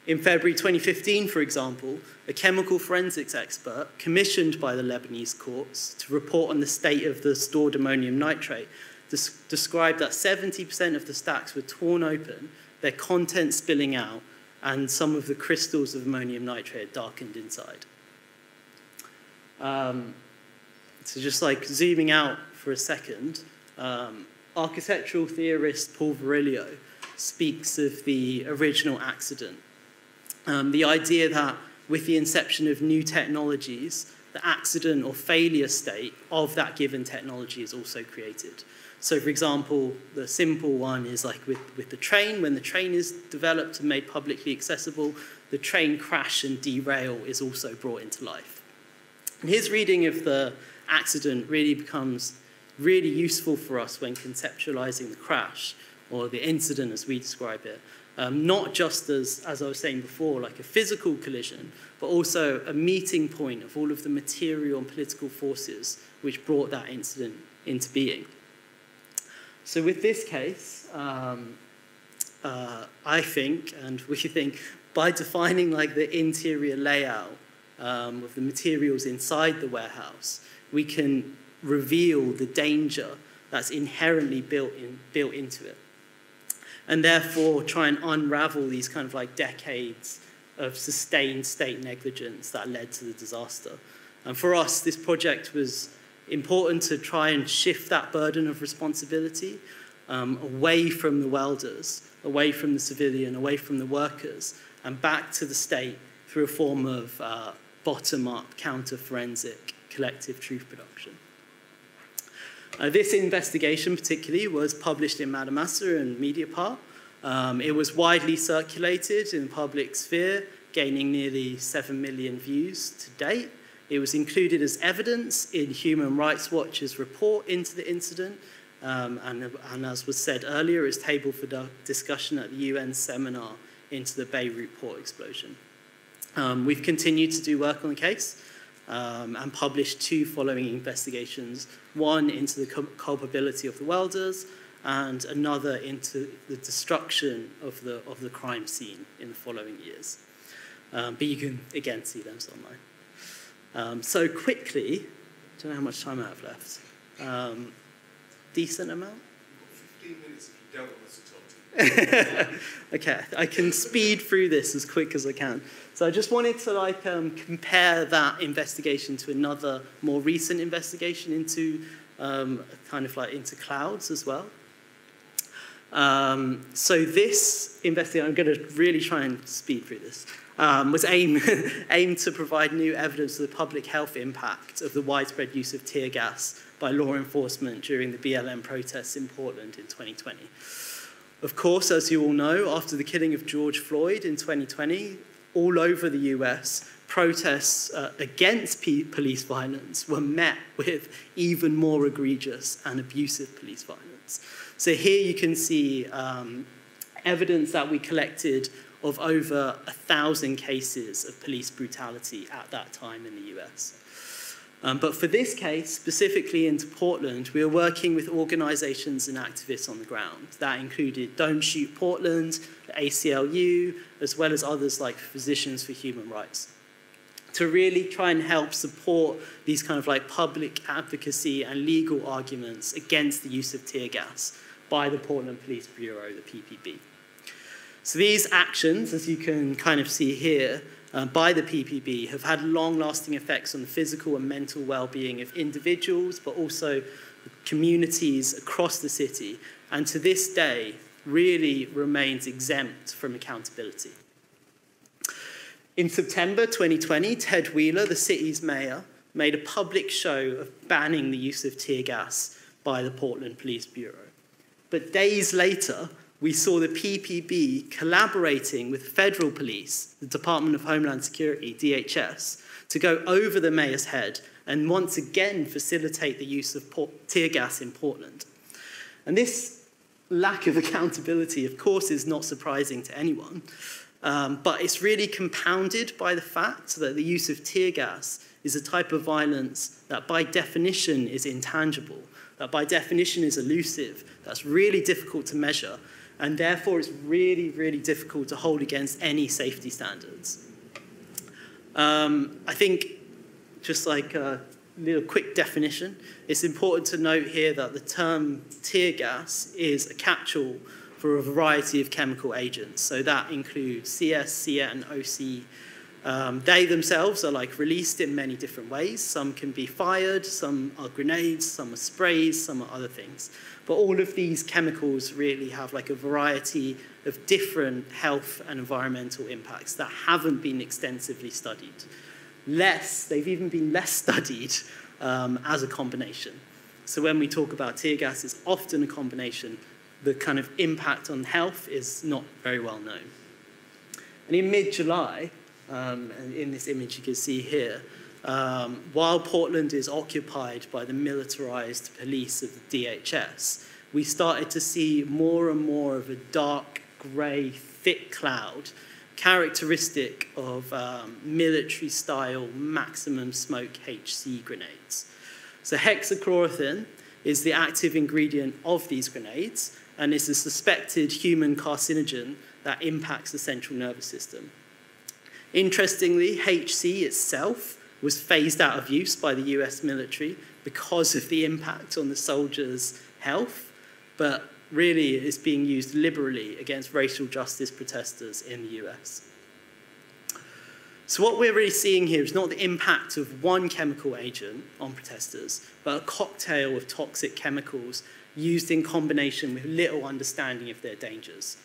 In February 2015, for example, a chemical forensics expert commissioned by the Lebanese courts to report on the state of the stored ammonium nitrate described that 70% of the stacks were torn open, their contents spilling out, and some of the crystals of ammonium nitrate darkened inside. So just like zooming out for a second, architectural theorist Paul Virilio speaks of the original accident. The idea that with the inception of new technologies, the accident or failure state of that given technology is also created. So for example, the simple one is like with the train. When the train is developed and made publicly accessible, the train crash and derail is also brought into life. And his reading of the accident really becomes really useful for us when conceptualizing the crash, or the incident as we describe it, not just as I was saying before, like a physical collision, but also a meeting point of all of the material and political forces which brought that incident into being. So with this case, I think, and we think, by defining like the interior layout of the materials inside the warehouse, we can reveal the danger that's inherently built into it, and therefore try and unravel these kind of like decades of sustained state negligence that led to the disaster. And for us, this project was important to try and shift that burden of responsibility away from the welders, away from the civilian, away from the workers, and back to the state through a form of bottom-up, counter-forensic, collective truth production. This investigation particularly was published in Madamassa and Mediapart. It was widely circulated in the public sphere, gaining nearly 7 million views to date. It was included as evidence in Human Rights Watch's report into the incident, and as was said earlier, it's tabled for discussion at the UN seminar into the Beirut port explosion. We've continued to do work on the case and published 2 following investigations, one into the culpability of the welders and another into the destruction of the crime scene in the following years. But you can, again, see them online. So quickly, I don't know how much time I have left. Decent amount? 15 minutes if you don't want us to talk to you. Okay, I can speed through this as quick as I can. So I just wanted to compare that investigation to another more recent investigation into into clouds as well. So this investigation, I'm going to really try and speed through this, was aimed to provide new evidence of the public health impact of the widespread use of tear gas by law enforcement during the BLM protests in Portland in 2020. Of course, as you all know, after the killing of George Floyd in 2020, all over the US, protests against police violence were met with even more egregious and abusive police violence. So here you can see evidence that we collected of over 1,000 cases of police brutality at that time in the US. But for this case, specifically into Portland, we were working with organizations and activists on the ground. That included Don't Shoot Portland, the ACLU, as well as others like Physicians for Human Rights, to really try and help support these kind of public advocacy and legal arguments against the use of tear gas by the Portland Police Bureau, the PPB. So these actions, as you can kind of see here, by the PPB have had long-lasting effects on the physical and mental well-being of individuals, but also communities across the city, and to this day really remains exempt from accountability. In September 2020, Ted Wheeler, the city's mayor, made a public show of banning the use of tear gas by the Portland Police Bureau. But days later, we saw the PPB collaborating with federal police, the Department of Homeland Security, DHS, to go over the mayor's head and once again facilitate the use of tear gas in Portland. And this lack of accountability, of course, is not surprising to anyone, but it's really compounded by the fact that the use of tear gas is a type of violence that by definition is intangible, that by definition is elusive, that's really difficult to measure, and therefore it's really, really difficult to hold against any safety standards. I think, just like a little quick definition, it's important to note here that the term tear gas is a catch-all for a variety of chemical agents. So that includes CS, CN, and OC. They themselves are released in many different ways. Some can be fired, some are grenades, some are sprays, some are other things. But all of these chemicals really have a variety of different health and environmental impacts that haven't been extensively studied. They've even been less studied as a combination. So when we talk about tear gas, it's often a combination. The kind of impact on health is not very well known. And in mid-July, and in this image you can see here, while Portland is occupied by the militarized police of the DHS, we started to see more and more of a dark grey, thick cloud characteristic of military-style maximum smoke HC grenades. So hexachlorothene is the active ingredient of these grenades, and is a suspected human carcinogen that impacts the central nervous system. Interestingly, HC itself was phased out of use by the US military because of the impact on the soldiers' health, but really it's being used liberally against racial justice protesters in the US. So what we're really seeing here is not the impact of one chemical agent on protesters, but a cocktail of toxic chemicals used in combination with little understanding of their dangers.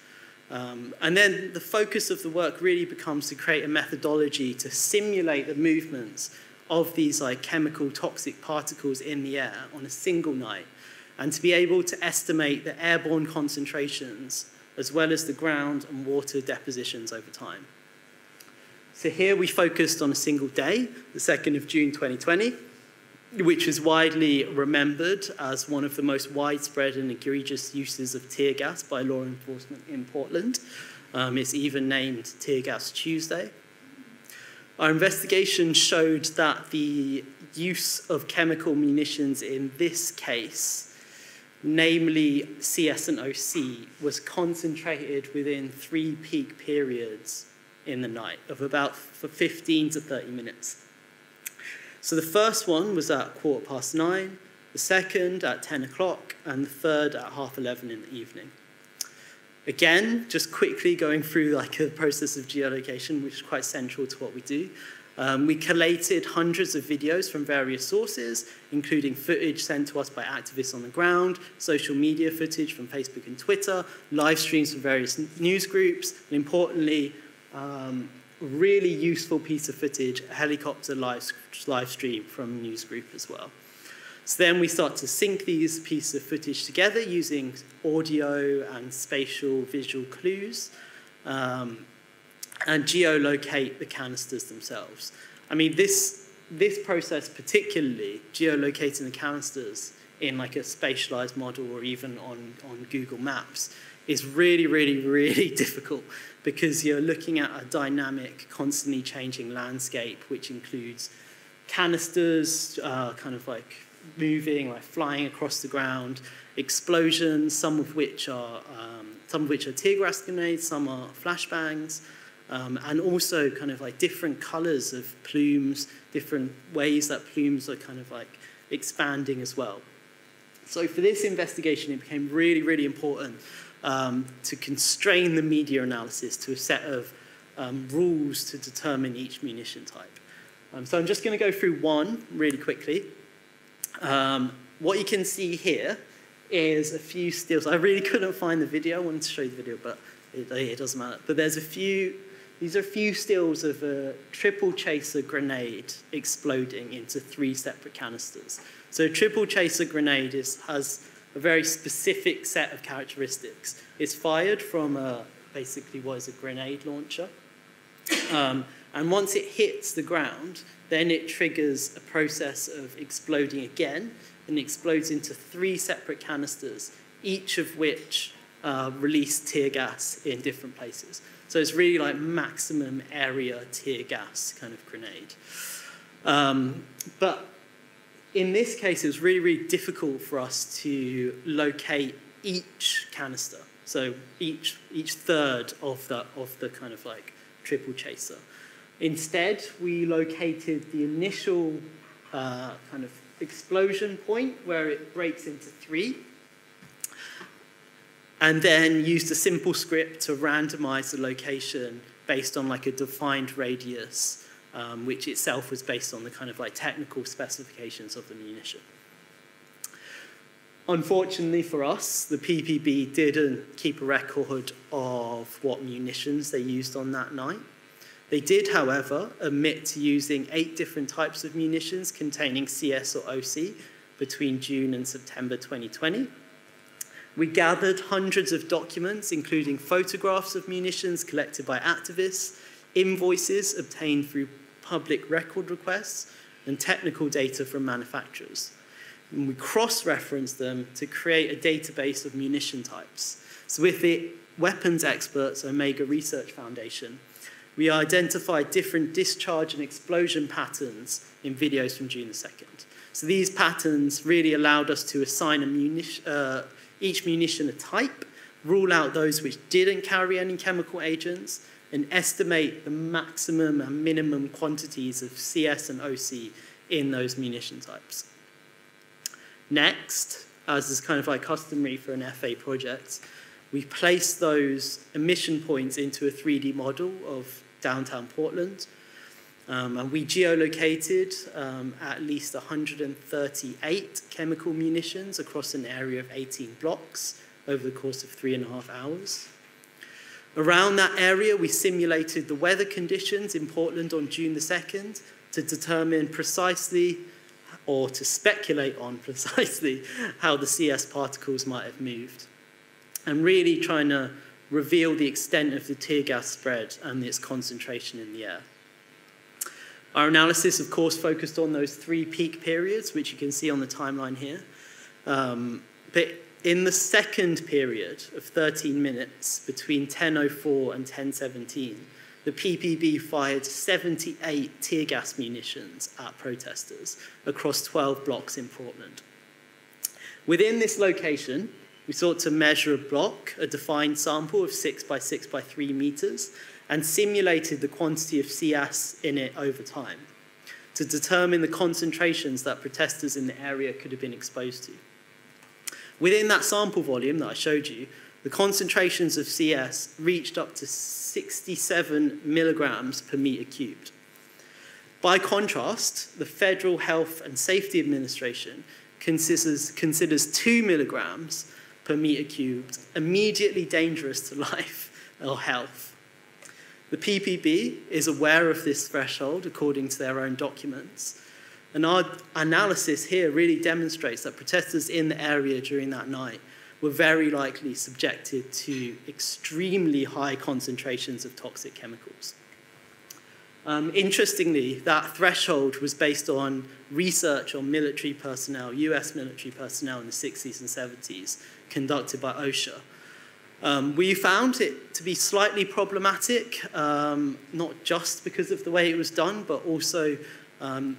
And then the focus of the work really becomes to create a methodology to simulate the movements of these chemical toxic particles in the air on a single night, and to be able to estimate the airborne concentrations as well as the ground and water depositions over time. So here we focused on a single day, the 2nd of June 2020, which is widely remembered as one of the most widespread and egregious uses of tear gas by law enforcement in Portland. It's even named Tear Gas Tuesday. Our investigation showed that the use of chemical munitions in this case, namely CS and OC, was concentrated within 3 peak periods in the night of about 15 to 30 minutes. So the first one was at 9:15, the second at 10 o'clock, and the third at 11:30 in the evening. Again, just quickly going through a process of geolocation, which is quite central to what we do. We collated hundreds of videos from various sources, including footage sent to us by activists on the ground, social media footage from Facebook and Twitter, live streams from various news groups, and importantly, really useful piece of footage, a helicopter live stream from a news group as well. So then we start to sync these pieces of footage together using audio and spatial visual clues, and geolocate the canisters themselves. I mean, this process particularly, geolocating the canisters in a spatialized model or even on Google Maps, is really, really, really difficult, because you're looking at a dynamic, constantly changing landscape, which includes canisters moving, flying across the ground, explosions, some of which are tear gas grenades, some are flashbangs, and also different colors of plumes, different ways that plumes are expanding as well. So for this investigation, it became really, really important to constrain the media analysis to a set of rules to determine each munition type. So I'm just going to go through one really quickly. What you can see here is a few stills. I really couldn't find the video. I wanted to show you the video, but it doesn't matter. But these are a few stills of a triple chaser grenade exploding into 3 separate canisters. So a triple chaser grenade has a very specific set of characteristics. It's fired from basically what is a grenade launcher. And once it hits the ground, then it triggers a process of exploding again, and explodes into 3 separate canisters, each of which release tear gas in different places. So it's really maximum area tear gas kind of grenade. But in this case, it was really, really difficult for us to locate each canister. So each third of the kind of like triple chaser. Instead, we located the initial kind of explosion point where it breaks into 3, and then used a simple script to randomize the location based on like a defined radius, which itself was based on the kind of like technical specifications of the munition. Unfortunately for us, the PPB didn't keep a record of what munitions they used on that night. They did, however, admit to using 8 different types of munitions containing CS or OC between June and September 2020. We gathered hundreds of documents, including photographs of munitions collected by activists, invoices obtained through public record requests, and technical data from manufacturers. And we cross-referenced them to create a database of munition types. So with the weapons experts Omega Research Foundation, we identified different discharge and explosion patterns in videos from June the 2nd. So these patterns really allowed us to assign each munition a type, rule out those which didn't carry any chemical agents, and estimate the maximum and minimum quantities of CS and OC in those munition types. Next, as is kind of like customary for an FA project, we placed those emission points into a 3D model of downtown Portland. And we geolocated at least 138 chemical munitions across an area of 18 blocks over the course of 3.5 hours. Around that area, we simulated the weather conditions in Portland on June the 2nd to determine precisely, or to speculate on precisely, how the CS particles might have moved. And really trying to reveal the extent of the tear gas spread and its concentration in the air. Our analysis, of course, focused on those 3 peak periods, which you can see on the timeline here. But in the second period of 13 minutes, between 10:04 and 10:17, the PPB fired 78 tear gas munitions at protesters across 12 blocks in Portland. Within this location, we sought to measure a block, a defined sample of 6 by 6 by 3 meters, and simulated the quantity of CS in it over time to determine the concentrations that protesters in the area could have been exposed to. Within that sample volume that I showed you, the concentrations of CS reached up to 67 milligrams per meter cubed. By contrast, the Federal Health and Safety Administration considers 2 milligrams per meter cubed immediately dangerous to life or health. The PPB is aware of this threshold according to their own documents, and our analysis here really demonstrates that protesters in the area during that night were very likely subjected to extremely high concentrations of toxic chemicals. Interestingly, that threshold was based on research on military personnel, US military personnel in the 60s and 70s, conducted by OSHA. We found it to be slightly problematic, not just because of the way it was done, but also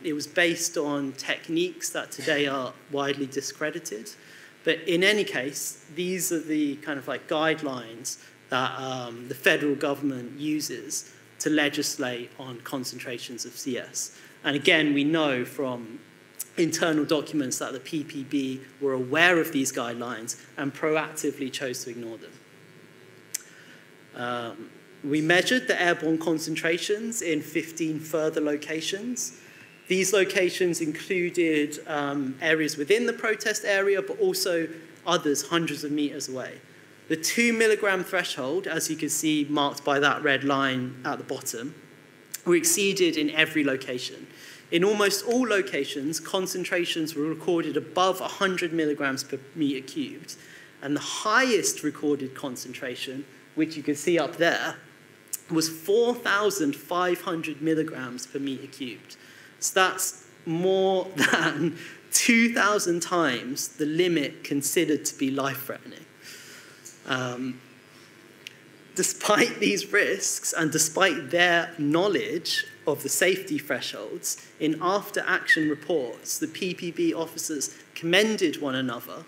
it was based on techniques that today are widely discredited. But in any case, these are the kind of like guidelines that the federal government uses to legislate on concentrations of CS. And again, we know from internal documents that the PPB were aware of these guidelines and proactively chose to ignore them. We measured the airborne concentrations in 15 further locations. These locations included areas within the protest area, but also others hundreds of meters away. The 2 milligram threshold, as you can see marked by that red line at the bottom, were exceeded in every location. In almost all locations, concentrations were recorded above 100 milligrams per meter cubed, and the highest recorded concentration, which you can see up there, was 4,500 milligrams per meter cubed. So that's more than 2,000 times the limit considered to be life-threatening. Despite these risks, and despite their knowledge of the safety thresholds, in after-action reports, the PPB officers commended one another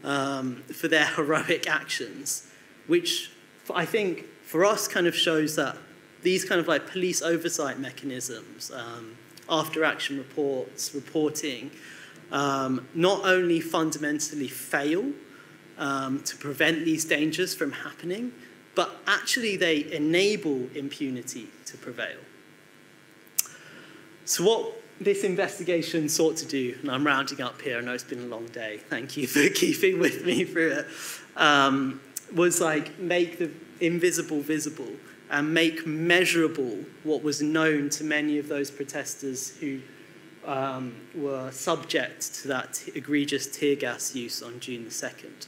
for their heroic actions. which I think for us kind of shows that these kind of like police oversight mechanisms, after action reports, reporting, not only fundamentally fail to prevent these dangers from happening, but actually they enable impunity to prevail. So what this investigation sought to do, and I'm rounding up here, I know it's been a long day, thank you for keeping with me through it, was like make the invisible visible and make measurable what was known to many of those protesters who were subject to that egregious tear gas use on June the 2nd.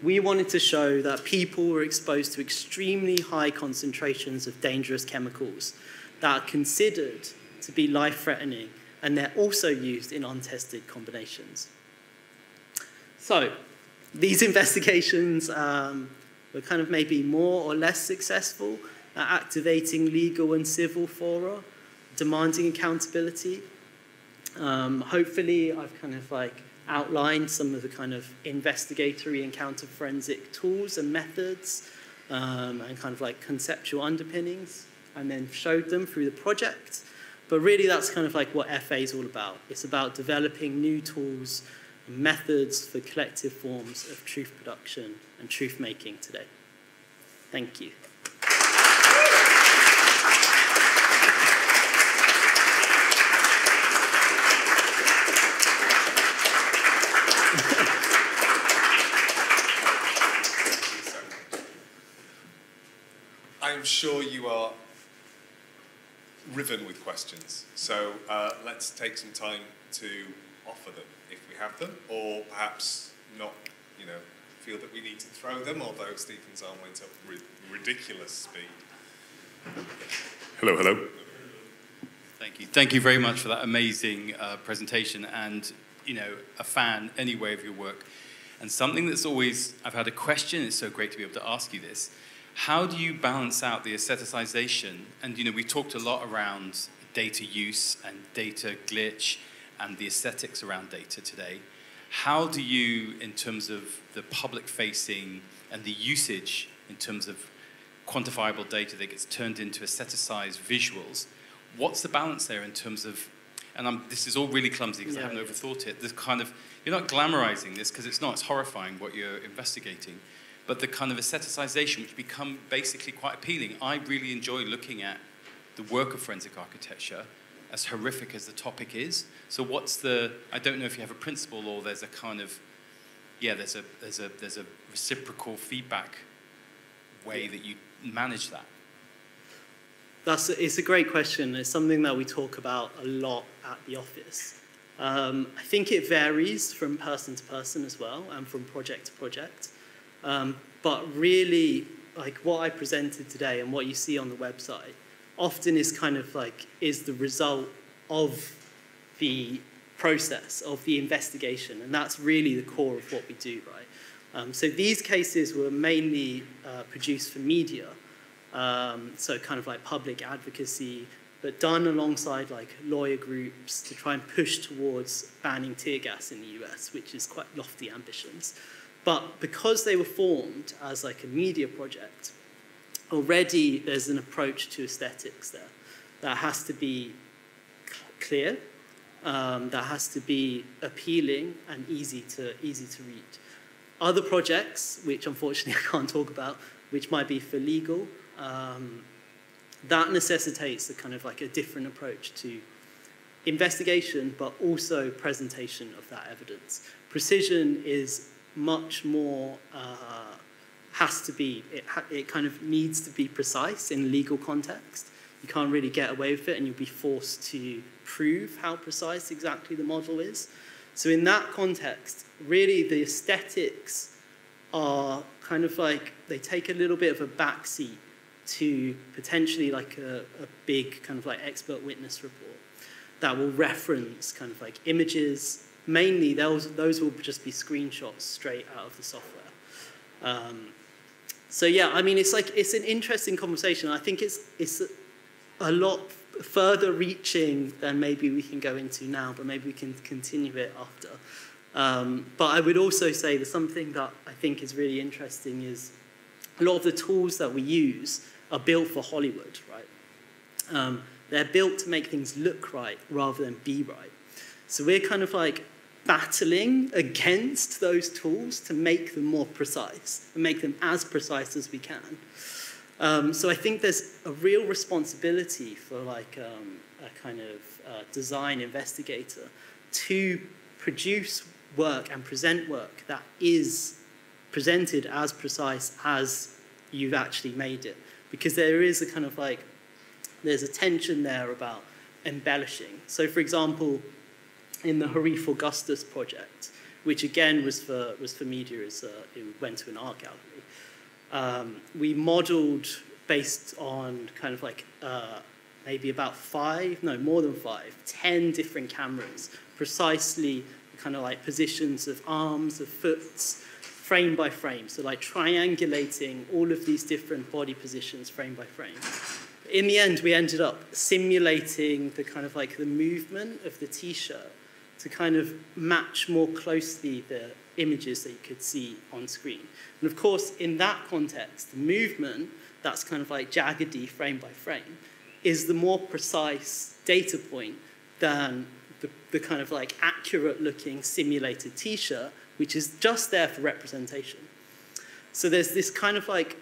We wanted to show that people were exposed to extremely high concentrations of dangerous chemicals that are considered to be life-threatening, and they're also used in untested combinations. So, these investigations were kind of maybe more or less successful at activating legal and civil fora, demanding accountability. Hopefully, I've kind of like outlined some of the kind of investigatory and counter-forensic tools and methods and kind of like conceptual underpinnings, and then showed them through the project. But really, that's kind of like what FA is all about. It's about developing new tools and methods for collective forms of truth production and truth making today. Thank you. I'm sure you are riven with questions, so let's take some time to offer them if we have them, or perhaps not, feel that we need to throw them, although Stephen's arm went up with ridiculous speed. Hello, hello. Thank you. Thank you very much for that amazing presentation, and, a fan anyway of your work. And something that's always, I've had a question, it's so great to be able to ask you this. How do you balance out the aestheticization? And, we talked a lot around data use and data glitch and the aesthetics around data today. How do you, in terms of the public-facing and the usage in terms of quantifiable data that gets turned into aestheticized visuals, what's the balance there in terms of, and this is all really clumsy because I haven't overthought it, this kind of, you're not glamorizing this because it's not, it's horrifying what you're investigating, but the kind of aestheticization which become basically quite appealing. I really enjoy looking at the work of forensic architecture, as horrific as the topic is. So what's the, I don't know if you have a principle or there's a kind of, there's a reciprocal feedback way that you manage that. It's a great question. It's something that we talk about a lot at the office. I think it varies from person to person as well, and from project to project. But really, like what I presented today and what you see on the website often is kind of like, is the result of the process, of the investigation. And that's really the core of what we do, right? So these cases were mainly produced for media. So kind of like public advocacy, but done alongside like lawyer groups to try and push towards banning tear gas in the US, which is quite lofty ambitions. But because they were formed as like a media project, already there's an approach to aesthetics there that has to be clear, that has to be appealing and easy to read. Other projects, which unfortunately I can't talk about, which might be for legal, that necessitates a kind of like a different approach to investigation, but also presentation of that evidence. Precision is much more, has to be, it kind of needs to be precise in legal context. You can't really get away with it, and you'll be forced to prove how precise exactly the model is. So in that context, really the aesthetics are kind of like, they take a little bit of a backseat to potentially like a big kind of like expert witness report that will reference kind of like images. Mainly, those will just be screenshots straight out of the software. So yeah, I mean, it's an interesting conversation. I think it's a lot further reaching than maybe we can go into now, but maybe we can continue it after. But I would also say that something that I think is really interesting is a lot of the tools that we use are built for Hollywood, right? They're built to make things look right rather than be right. So we're kind of like battling against those tools to make them more precise and make them as precise as we can. So I think there's a real responsibility for like a kind of design investigator to produce work and present work that is presented as precise as you've actually made it. Because there is a kind of like, there's a tension there about embellishing. So for example, in the Harif Augustus project, which again was for media, it went to an art gallery, we modeled based on kind of like maybe about 10 different cameras, precisely kind of like positions of arms, of foots, frame by frame. So like triangulating all of these different body positions frame by frame. In the end, we ended up simulating the kind of like the movement of the T-shirt to kind of match more closely the images that you could see on screen. And of course, in that context, the movement that's kind of like jaggedy frame by frame is the more precise data point than the kind of like accurate looking simulated T-shirt, which is just there for representation. So there's this kind of like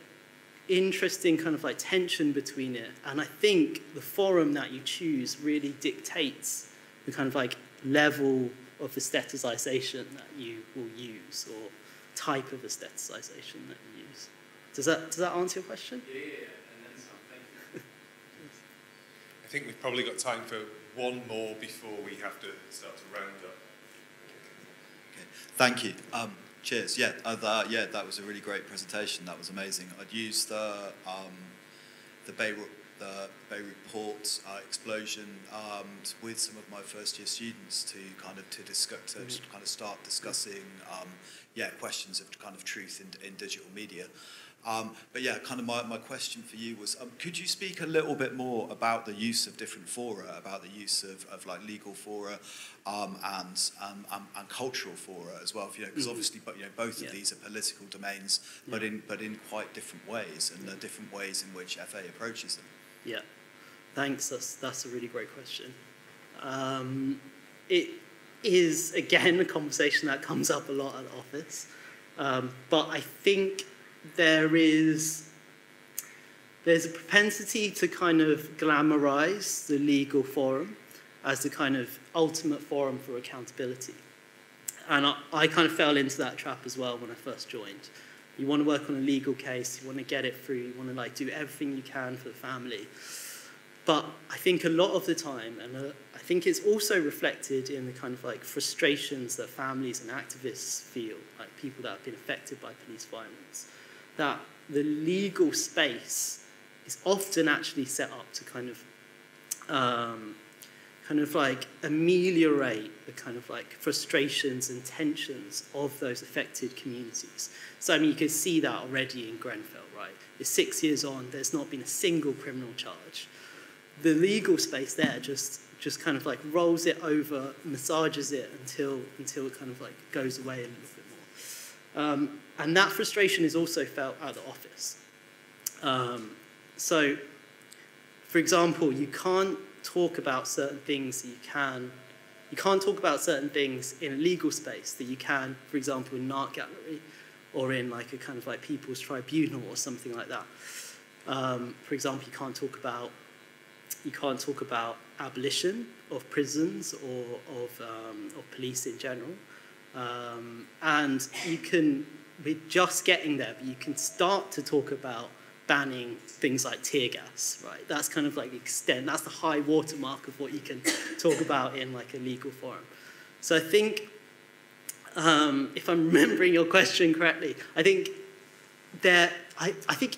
interesting kind of like tension between it. And I think the forum that you choose really dictates the kind of like level of aestheticization that you will use, or type of aestheticization that you use. Does that answer your question? Yeah, and then some. Thank you. I think we've probably got time for one more before we have to start to round up. Okay. Thank you. Cheers. Yeah, that was a really great presentation. That was amazing. I'd used the Beirut port explosion with some of my first-year students to kind of start discussing questions of kind of truth in digital media. But yeah, kind of my question for you was, could you speak a little bit more about the use of different fora, about the use of like legal fora and cultural fora as well? Because obviously, both of these are political domains, but in quite different ways, and the different ways in which FA approaches them. Yeah, thanks. That's a really great question. It is again a conversation that comes up a lot at the office, but I think there's a propensity to kind of glamorize the legal forum as the kind of ultimate forum for accountability. And I kind of fell into that trap as well when I first joined. You want to work on a legal case, you want to get it through, you want to like do everything you can for the family. But I think a lot of the time, and I think it's also reflected in the kind of like frustrations that families and activists feel, like people that have been affected by police violence, that the legal space is often actually set up to kind of like ameliorate the kind of like frustrations and tensions of those affected communities. So I mean, you can see that already in Grenfell, right? It's 6 years on, there's not been a single criminal charge. The legal space there just kind of like rolls it over, massages it until it kind of like goes away a little bit more. And that frustration is also felt at the office. So, for example, you can't talk about certain things that you can't talk about certain things in a legal space that you can, for example, in an art gallery or in like a kind of like people's tribunal or something like that. For example, you can't talk about abolition of prisons or of police in general. And we're just getting there, but you can start to talk about banning things like tear gas, right? That's kind of like that's the high watermark of what you can talk about in like a legal forum. So I think, if I'm remembering your question correctly, I think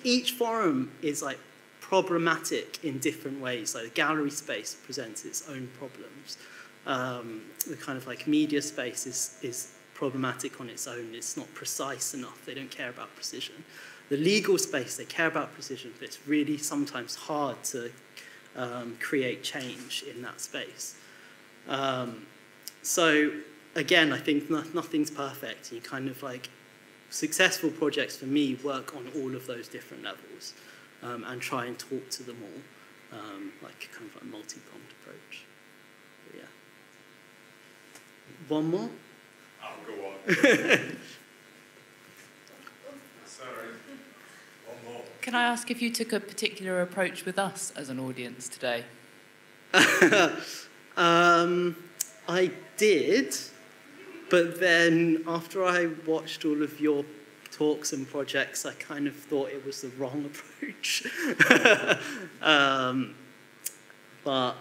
each forum is like problematic in different ways. Like the gallery space presents its own problems. The kind of like media space is problematic on its own. It's not precise enough. They don't care about precision. The legal space, they care about precision, but it's really sometimes hard to create change in that space. So again, I think nothing's perfect. You kind of like, successful projects for me work on all of those different levels and try and talk to them all, like kind of like multi-pronged approach. But yeah. One more? I'll go on. Sorry. One more. Can I ask if you took a particular approach with us as an audience today? I did, but then after I watched all of your talks and projects, I kind of thought it was the wrong approach. But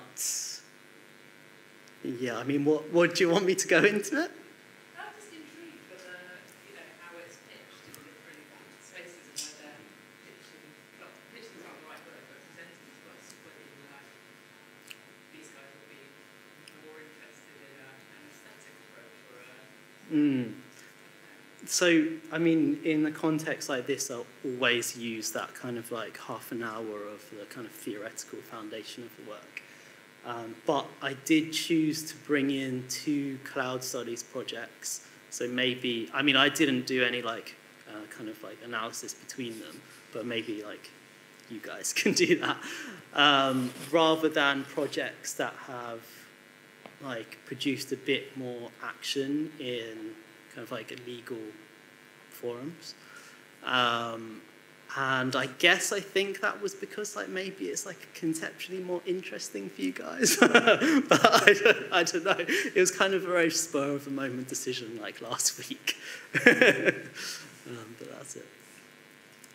yeah, I mean, what do you want me to go into it? I'm just intrigued with how it's pitched in different spaces and where they're pitching. Well, pitching is not the right word, but presenting to us whether these guys would be more interested in an aesthetic approach or a. So, I mean, in a context like this, I'll always use that kind of like half an hour of the kind of theoretical foundation of the work. But I did choose to bring in 2 cloud studies projects. So maybe, I mean, I didn't do any like kind of like analysis between them, but maybe like you guys can do that. Rather than projects that have like produced a bit more action in kind of like illegal forums. And I think that was because like maybe it's like conceptually more interesting for you guys. But I don't know. It was kind of a very spur of the moment decision like last week. But that's it.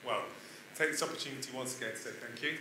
Well, take this opportunity once again to say thank you.